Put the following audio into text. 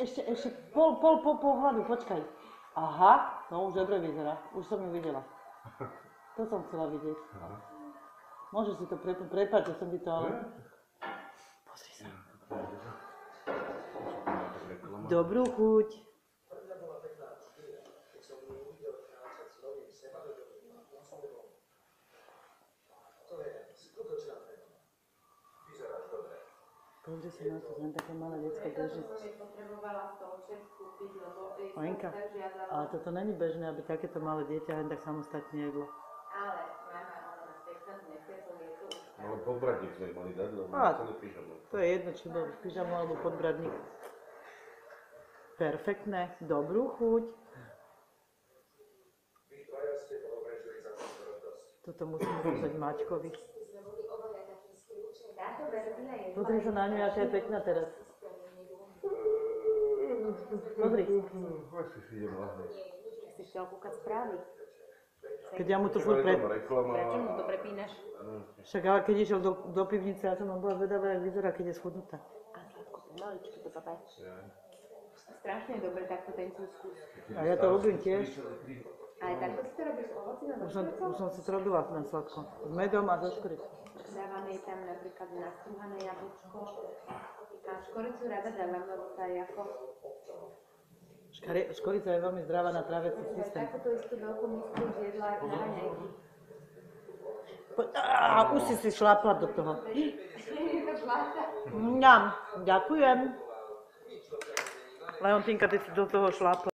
Ešte pol hladu, počkaj. Aha, no už dobre vyzerá. Už som ju videla. To som chcela vidieť. Môžeš si to prepáť, že som ti to... Pozri sa. Dobrú chuť. Pozri si na to, len také malé detské bežne. Lenka, ale toto není bežné, aby takéto malé dieťa len tak samostatne jedlo. Ale mama, ona má pekná nepriateľ, je to už. Ale podbradník sme mali dať, lebo celý pyžamo. To je jedno, či bol pyžamo alebo podbradník. Perfektné, dobrú chuť. Toto musím rozdať Maťkovi. Pozri sa na ňu, aká je pekná teraz. Pozri. Si chcel kúkať správy. Keď ja mu to furt Prečo mu to prepínaš? Však ale keď išiel do pivnice, ja som bola vedavá, jak vyzerá, keď je schudnutá. A sladko, pomaličky to papaj. Strašne dobre takto ten kúskus. A ja to robím tiež. Ale takto si to robíš s ovocím a so škoricou? Už som si to robila na sladko. S medom a so škoricou. Dávame tam napríklad nastrúhané jablčko. A škoricu rada dávam, lebo tá je ako... Škorica je veľmi zdravá na tráviaci systém. Takúto istú veľkú misku zjedla aj na raňajky. Už si šlápla do toho. Je to šláta. Ďakujem. Leontínka, ty si do toho šlápla.